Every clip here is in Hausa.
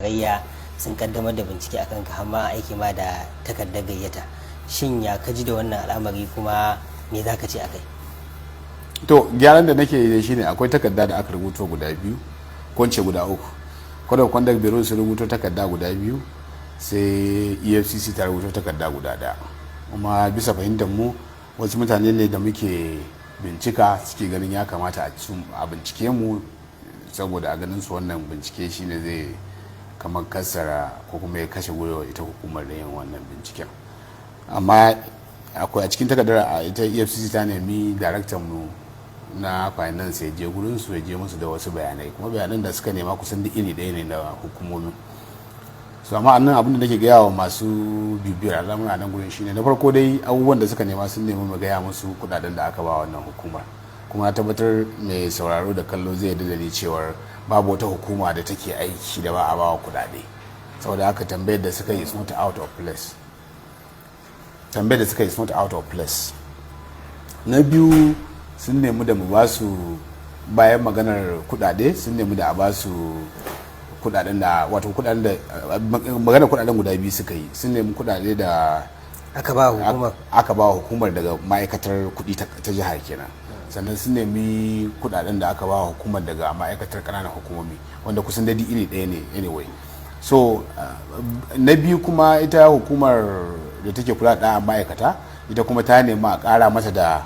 tarayya sun kaddamar da bincike akan ka, amma aiki ma da takardar gayyata. Shin ya kaji da wannan al'amari, kuma me za ka ce a kai? To gyaran da nake yi shine akwai takarda da aka rubuto guda biyu, ko ce guda uku. Kodon kwandar biro su rubuto takarda guda biyu, sai efcc ta rubuto takarda guda daya. Kuma bisa fahimtar mu, wasu mutane ne da muke bincika suke ganin ya kamata a bincike mu, saboda a ganin su wannan bincike shine zai kamar kassara ko kuma ya kashe gwiwa ita hukumar da yin wannan binciken. Amma akwai a cikin takardar a ita efcc ta nemi daraktan mu na finance ya je gurin su, ya je musu da wasu bayanai, kuma bayanan da suka nema kusan duk iri ɗaya ne na hukumomin. So amma annan abin da nake gaya wa masu bibiyar al'amuran nan gurin shine, na farko dai abubuwan da suka nema sun nemi mu gaya musu kudaden da aka ba wannan hukumar, kuma na tabbatar mai sauraro da kallo zai yarda da ni cewar babu wata hukuma da take aiki da ba a bawa kudade. Saboda haka tambayar da suka yi is not out of place. Tambayar da suka yi is not out of place. Na biyu, sun nemi da mu ba su, bayan maganar kudade, sun nemi da a ba su kudaden da, wato kudaden da maganar kudaden guda biyu suka yi. Sun nemi kudade da aka ba hukumar daga ma'aikatar kudi ta jihar kenan. Sannan sun nemi kudaden da aka ba hukumar daga ma'aikatar kananan hukumomi, wanda kusan dadi iri ɗaya ne anyway. So na biyu kuma ita hukumar da take kula da ma'aikata, ita kuma ta nemi a ƙara mata da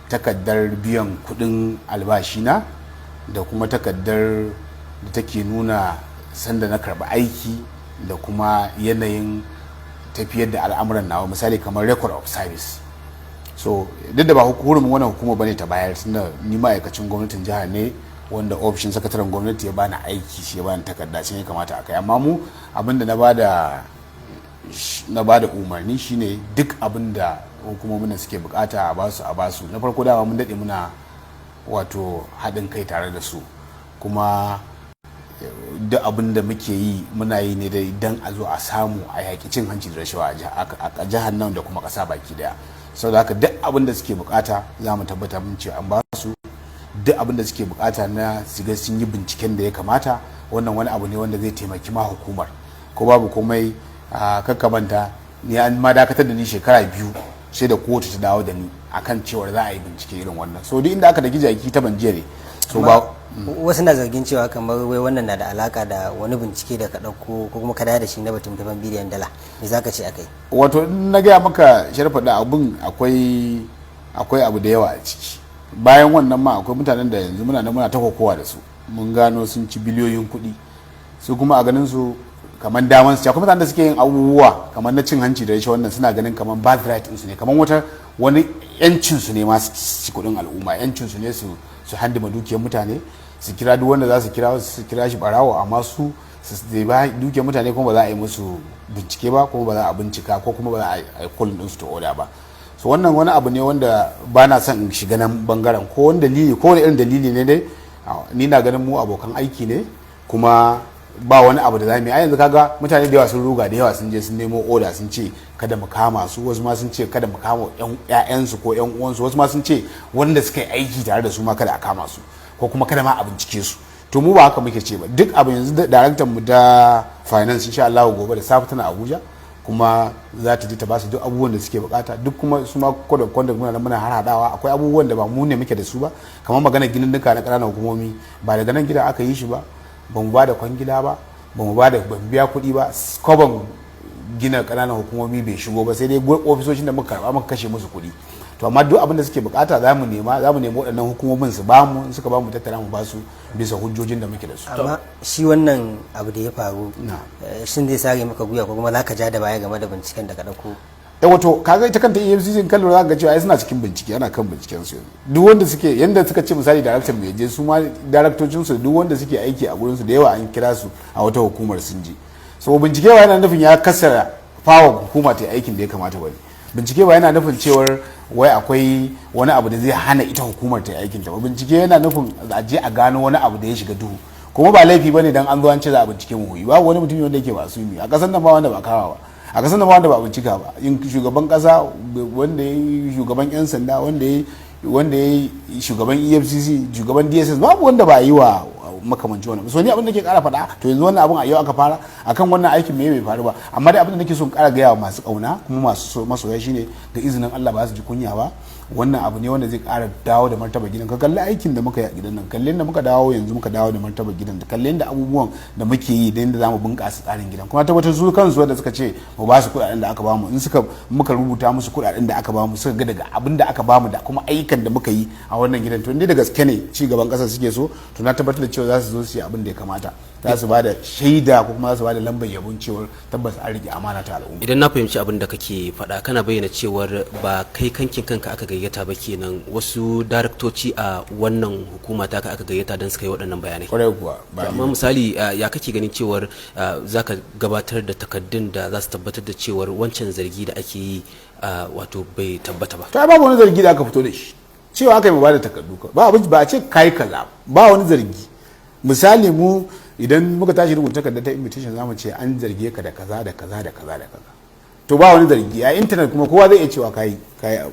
takardar biyan kudin albashina, da kuma takardar da take nuna sanda na karɓi aiki da kuma yanayin tafiyar da al'amuran nawa, misali kamar record of service. So duk da ba hukumin wannan hukuma bane ta bayar, tunda ni ma'aikacin gwamnatin jihar ne, wanda ofishin sakataren gwamnati ya bani aiki, shi ya bani takarda, shi ya kamata a kai. Amma mu abinda na bada umarni shine duk abinda hukumomin da suke bukata a basu. Na farko dama mun dade muna wato haɗin kai tare da su, kuma duk abin da muke yi muna yi ne dai dan a zo a samu a yaƙi cin hanci da rashawa a jihar nan da kuma ƙasa baki daya. Saboda haka duk abin da suke bukata za mu tabbata mun ce an ba su. Duk abin da suke bukata na siga sun yi binciken da ya kamata, wannan wani abu ne wanda zai taimaki ma hukumar. Ko babu komai, kakkamanta ni an ma dakatar da ni shekara 2 sai da kotu ta dawo da ni akan cewar za a yi bincike irin wannan. So duk inda aka daki jaki ta banjiya ne. So ba wasu na zargin cewa kamar wai wannan na da alaka da wani bincike da ka dauko ko kuma ka da shi na batun daban biliyan dala. Me zaka ce akai? Wato na gaya maka sharfa da abun akwai abu da yawa a ciki. Bayan wannan ma akwai mutanen da yanzu muna ta kokowa da su, mun gano sun ci biliyoyin kuɗi, su kuma a ganin su kamar daman su. Akwai mutanen da suke yin abubuwa kamar na cin hanci da rashin wannan, suna ganin kamar birthright su ne, kamar wani yancin su ne ma su ci kuɗin al'umma, yancin su ne su handima dukiyar mutane, su kira duk wanda za su kira shi barawo, amma su ba dukiyar mutane kuma ba za a yi musu bincike ba, kuma ba za a bincika, ko kuma ba za a yi kullum din su ta oda ba. So wannan wani abu ne wanda ba na son in shiga nan bangaren, ko wani dalili, ko wani irin dalili ne dai, ni na ganin mu abokan aiki ne, kuma ba wani abu da za mu yi. A yanzu kaga mutane da yawa sun ruga, da yawa sun je sun nemo oda, sun ce kada mu kama su, wasu ma sun ce kada mu kama ƴaƴansu ko ƴan uwansu, wasu ma sun ce wanda suka yi aiki tare da su ma kada a kama su, ko kuma kada ma a bincike su. To mu ba haka muke ce ba. Duk abu yanzu daraktan mu da finance insha Allah gobe da safe tana Abuja, kuma za ta je ta ba su duk abubuwan da suke bukata. Duk kuma su ma kwanda muna harhaɗawa. Akwai abubuwan da ba mu ne muke da su ba, kamar maganar ginin duka na ƙananan hukumomi, ba daga nan gida aka yi shi ba, ba mu ba da kwangila ba, ban biya kuɗi ba, koban gina ƙananan hukumomi bai shigo ba, sai dai ofisoshin da muka karɓa muka kashe musu kuɗi. To amma duk abin da suke bukata za mu nemi waɗannan hukumomin su ba mu, suka ba mu tattara mu ba su bisa hujjojin da muke da su. Amma shi wannan abu da ya faru, shin zai sare maka guya ko kuma za ka ja da baya game da binciken da ka ɗauko? Wato kaga ita kanta EFCC in kallo za ka ga cewa ai suna cikin bincike, ana kan binciken su. Duk wanda suke, yanda suka ce misali daraktan mai je, su ma daraktocin su duk wanda suke aiki a gurin su da yawa an kira su a wata hukumar sun je. So bincike ba yana nufin ya kasara fawa hukuma ta aikin da ya kamata bane. Bincike ba yana nufin cewar wai akwai wani abu da zai hana ita hukumar ta aikin ta ba. Bincike yana nufin a je a gano wani abu da ya shiga duhu, kuma ba laifi bane dan an zo an ce za a bincike Muhuyi. Babu wani mutum wanda yake ba su yi a kasan nan, ba wanda ba kawa ba a kasan nan, ba wanda ba bincika ba. In shugaban kasa, wanda ya yi shugaban yan sanda, wanda ya yi shugaban EFCC, shugaban DSS, babu wanda ba yi wa makamanci wannan. So ni abin da nake kara faɗa to yanzu wannan abin a yau aka fara akan wannan aikin me bai faru ba, amma dai abin da nake so in kara gaya wa masu kauna kuma masu masoya shine da izinin Allah ba su ji kunya ba. Wannan abu ne wanda zai kara dawo da martaba gidan. Ka kalli aikin da muka yi a gidan nan, kalli da muka dawo yanzu muka dawo da martaba gidan, da kalli da abubuwan da muke yi da yadda zamu bunƙasa tsarin gidan. Kuma tabbatar su kansu wanda suka ce mu ba su kuɗaɗen da aka bamu, in suka muka rubuta musu kuɗaɗen da aka bamu suka ga daga abin da aka bamu da kuma ayyukan da muka yi a wannan gidan, to inda da gaske ne ci gaban ƙasar suke so, to na tabbatar da cewa za su zo su yi abin da ya kamata, za su ba da shaida ko kuma za su ba da lambar yabon cewar tabbas an rike amana ta al'umma. Idan na fahimci abin da kake faɗa, kana bayyana cewar ba kai kankin kanka aka gayyata ba kenan, wasu daraktoci a wannan hukuma ta aka gayyata don su kai waɗannan bayanai. Kwarai kuwa. Amma misali ya kake ganin cewar za ka gabatar da takaddun da za su tabbatar da cewar wancan zargi da ake yi wato bai tabbata ba. To babu wani zargi da aka fito da shi cewa aka yi mu ba da takardu ba a ce kai kaza ba wani zargi. Misali mu idan muka tashi rubuta takardar ta invitation zamu ce an zarge ka da kaza da kaza da kaza da kaza, to ba wani zargi a internet kuma kowa zai iya cewa kai abu,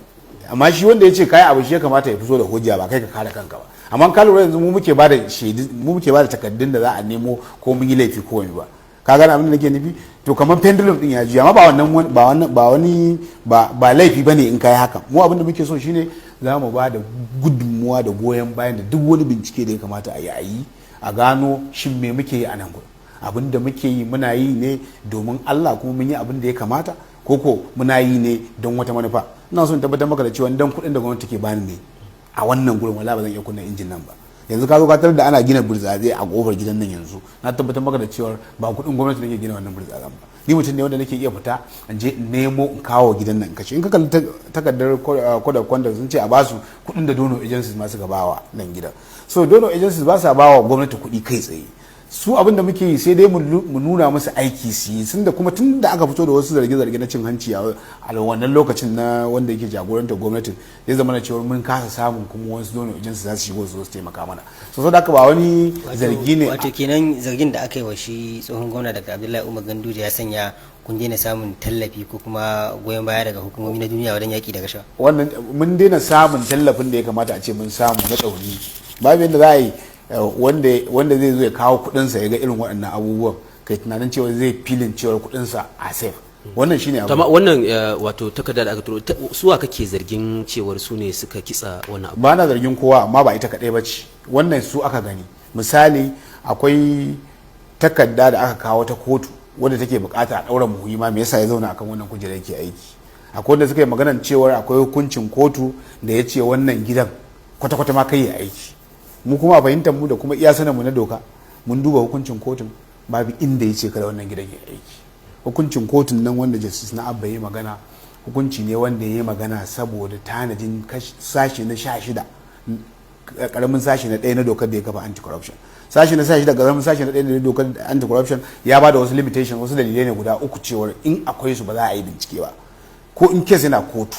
amma shi wanda ya ce kai abu shi ya kamata ya fito da hujja ba kai ka kare kanka ba. Amma ka lura yanzu mu muke ba da shaidu, mu muke ba da takardun da za a nemo ko mun yi laifi ko wani ba, ka gane abin da nake nufi. To kamar pendulum din ya ji, amma ba laifi bane in kai haka. Mu abin da muke so shine za mu ba da gudunmuwa da goyon bayan da duk wani bincike da ya kamata a yi a gano shin me muke yi a nan gurin. Abin da muke yi muna yi ne domin Allah kuma mun yi abin da ya kamata, ko muna yi ne don wata manufa. Ina son tabbatar maka da cewa dan kuɗin da gwamnati take bani ne a wannan gurin wala ba zan iya kunna injin nan ba. Yanzu ka zo ka tarar da ana gina burtsatse a kofar gidan nan yanzu, na tabbatar maka da cewa ba kuɗin gwamnati nake gina wannan burtsatsen ba. Ni mutum ne wanda nake iya fita in je in nemo in kawo gidan nan in kashe. In ka kalli takardar code of conduct sun ce a basu kuɗin da donor agencies masu gabawa nan gidan. So donor agencies ba sa bawa gwamnati kuɗi kai tsaye. Su abin da muke yi sai dai mu nuna musu aiki su yi, sun da kuma tun da aka fito da wasu zarge-zarge na cin hanci a wannan lokacin na wanda yake jagorantar gwamnatin, zai zama na cewa mun kasa samun kuma wasu donor agencies za su shigo su taimaka mana. So da haka ba wani zargi ne. Wato kenan zargin da aka yi wa shi tsohon gwamna Dr. Abdullahi Umar Ganduje ya sanya kun daina samun tallafi ko kuma goyon baya daga hukumomi na duniya wajen yaki da rashawa. Wannan mun daina samun tallafin da ya kamata a ce mun samu na ɗauri. Babu yadda za a yi wanda zai zo ya kawo kudinsa ya ga irin waɗannan abubuwan kai tunanin cewa zai filin cewar kudinsa a safe. Wannan shine abu. Amma wannan wato takarda da aka turo suwa kake zargin cewar su ne suka kitsa wannan abu? Ba na zargin kowa, amma ba ita kadai bace. Wannan su aka gani. Misali akwai takarda da aka kawo ta kotu wanda take bukata a daura Muhuyi ma me yasa ya zauna akan wannan kujerar yake aiki. Akwai wanda suka yi maganar cewar akwai hukuncin kotu da ya ce wannan gidan kwata-kwata ma kai ya aiki. Mu kuma a fahimtar mu da kuma iya sanin mu na doka mun duba hukuncin kotun babu inda ya ce kada wannan gidan ya aiki. Hukuncin kotun nan wanda justice na Abba ya magana hukunci ne wanda ya yi magana saboda tanadin sashi na 16 karamin sashi na 1 na dokar da ya kafa anti-corruption. Sashi na 16 karamin sashi na 1 na dokar anti-corruption ya bada wasu limitation, wasu dalilai ne guda uku cewar in akwai su ba za a yi bincike ba, ko in kes yana kotu,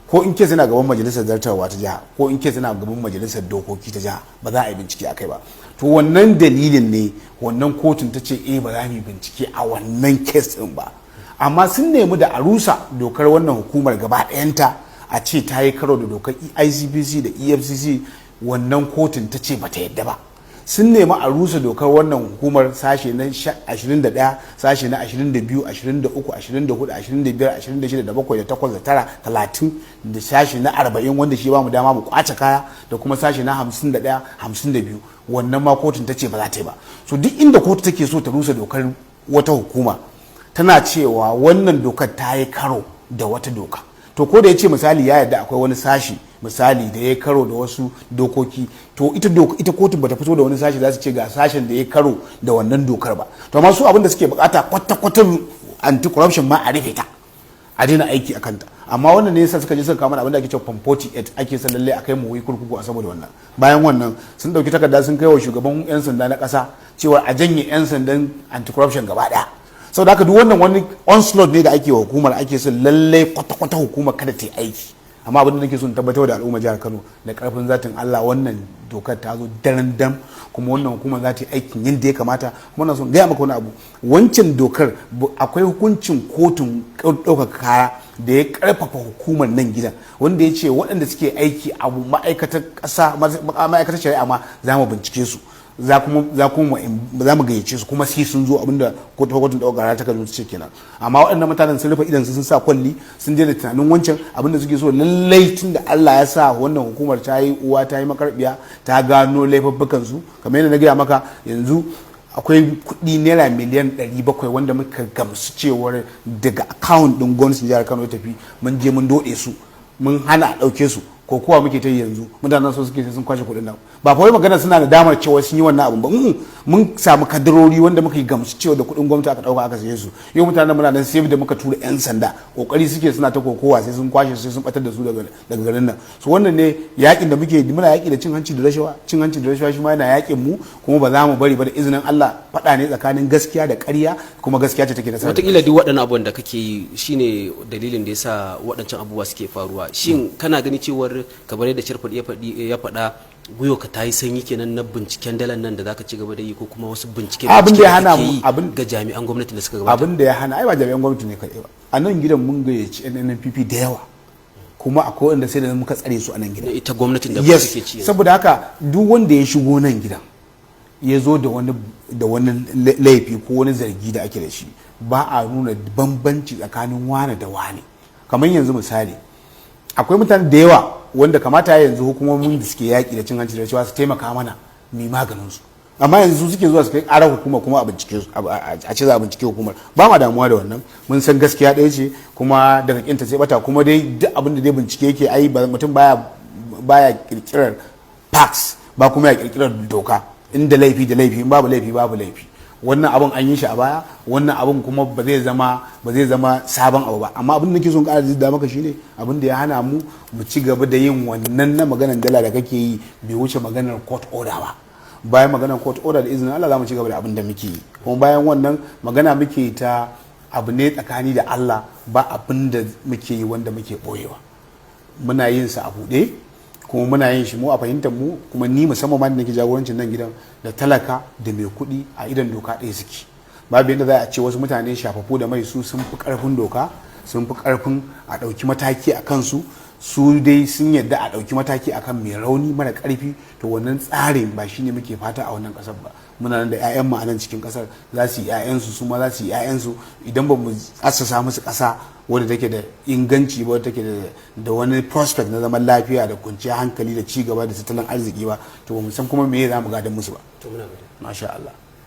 ko in kes yana gaban majalisar zartarwa ta jiha, ko in kes yana gaban majalisar dokoki ta jiha, ba za a yi bincike akai ba. To wannan dalilin ne wannan kotun ta ce ba za mu yi bincike a wannan kes din ba. Amma sun nemi da a rusa dokar wannan hukumar gaba ɗayanta, a ce ta yi karo da dokar ICPC da EFCC. Wannan kotun ta ce bata yadda ba. Sun nemi a rusa dokar wannan hukumar sashe na 21, sashe na 22, 23, 24, 25, 26, da 7, da 8, da 9, 30 da sashe na 40 wanda shi ba mu dama mu kwace kaya, da kuma sashe na 51, 52. Wannan ma kotun ta ce ba za ta yi ba. So duk inda kotu take so ta rusa dokar wata hukuma tana cewa wannan dokar ta yi karo da wata doka. To ko da ya ce misali ya yarda akwai wani sashi misali da ya karo da wasu dokoki, to ita kotun bata fito da wani sashi za su ce ga sashen da ya karo da wannan dokar ba. To amma su abin da suke bukata kwata-kwata anti-corruption ma a rufe ta, a daina aiki a kanta. Amma wannan ne yasa suka je suka kama abin da ake cewa form 48 ake son lalle a kai Muhuyi kurkuku a saboda wannan. Bayan wannan sun dauki takarda sun kai wa shugaban yan sanda na kasa cewa a janye yan sandan anti-corruption gaba daya. Sau da haka duk wannan wani onslaught ne da ake wa hukumar, ake son lalle kwata-kwata hukumar kada ta yi aiki. Amma abin da nake so in tabbatar da al'umma jihar Kano da karfin zatin Allah wannan dokar ta zo daren dam, kuma wannan hukumar za ta yi aikin yadda ya kamata. Kuma na so gaya maka wani abu, wancan dokar akwai hukuncin kotun ɗaukar kaya da ya karfafa hukumar nan gidan, wanda ya ce waɗanda suke aiki a ma'aikatar ƙasa, ma'aikatar shari'a ma za mu bincike su. za mu gayyace su kuma sai sun zo abinda kotun ɗaukar ta kazo ce kenan. Amma waɗannan mutanen sun rufe idan sun sa kwalli sun je da tunanin wancan abinda suke so lallai tun da Allah ya sa wannan hukumar ta yi uwa ta yi makarbiya ta gano laifuffukan su kamar yadda na gaya maka yanzu akwai kuɗi naira miliyan 700 wanda muka gamsu cewar daga account ɗin gwamnatin jihar Kano ya tafi mun je mun dode su mun hana a ɗauke su ko kowa muke ta yanzu mutanen so suke sai sun kwashe kuɗin nan ba fa wai magana suna da damar cewa sun yi wannan abun ba mun samu kadarori wanda muka yi gamsu cewa da kuɗin gwamnati aka ɗauka aka saye su yau mutanen muna nan sai da muka tura yan sanda kokari suke suna ta kokowa sai sun kwashe sai sun batar da su daga garin nan so wannan ne yakin da muke muna yaki da cin hanci da rashawa shi ma yana yakin mu kuma ba za mu bari ba da izinin Allah faɗa ne tsakanin gaskiya da ƙarya kuma gaskiya ce take da sarari wataƙila duk waɗannan abubuwan da kake yi shine dalilin da yasa waɗancan abubuwa suke faruwa shin kana gani cewar kamar yadda Sharfad ya faɗa guyo ka tayi sanyi kenan na binciken dalan nan da zaka ci gaba da yi ko kuma wasu bincike abin da ya hana mu ga jami'an gwamnati da suka gabata abin da ya hana ai ba jami'an gwamnati ne kadai ba a nan gidan mun gayyaci NNPP da yawa kuma akwai wanda sai da muka tsare su a nan gidan ita gwamnatin da suke ci saboda haka duk wanda ya shigo nan gidan ya zo da wani laifi ko wani zargi da ake da shi ba a nuna bambanci tsakanin wane da wane kamar yanzu misali akwai mutane da yawa wanda kamata yanzu hukumomin da suke yaƙi da cin hanci da cewa su taimaka mana mai maganin su amma yanzu su suke zuwa su kai ƙarar hukuma kuma a bincike a ce za a bincike hukumar ba ma damuwa da wannan mun san gaskiya ɗaya ce kuma daga kinta sai bata kuma dai duk abin da dai bincike yake ai mutum baya kirkirar facts ba kuma ya kirkirar doka inda laifi da laifi babu laifi wannan abun an yi shi a baya wannan abun kuma ba zai zama sabon abu ba amma abin da nake son ƙara da maka shine abin da ya hana mu ci gaba da yin wannan na maganar dala da kake yi bai wuce maganar court order ba bayan maganar court order da izinin Allah za mu ci gaba da abin da muke yi kuma bayan wannan magana muke ta abu ne tsakani da Allah ba abin da muke yi wanda muke boyewa muna yin sa a buɗe kuma muna yin shi mu a fahimtar mu kuma ni musamman ma da nake jagorancin nan gidan da talaka da mai kuɗi a idan doka ɗaya suke babu yadda za a ce wasu mutane shafafu da mai su sun fi ƙarfin doka sun fi ƙarfin a ɗauki mataki a kansu su dai sun yadda a ɗauki mataki akan mai rauni mara ƙarfi to wannan tsarin ba shine muke fata a wannan ƙasar ba muna nan da 'ya'yan mu a nan cikin ƙasar za su yi 'ya'yansu su ma za su yi 'ya'yansu idan ba mu assasa musu ƙasa wadda take da inganci ba wadda take da wani prospect na zaman lafiya da kwanciyar hankali da ci gaba da tattalin arziki ba to ba mu san kuma me za mu gadan musu ba to muna gode masha Allah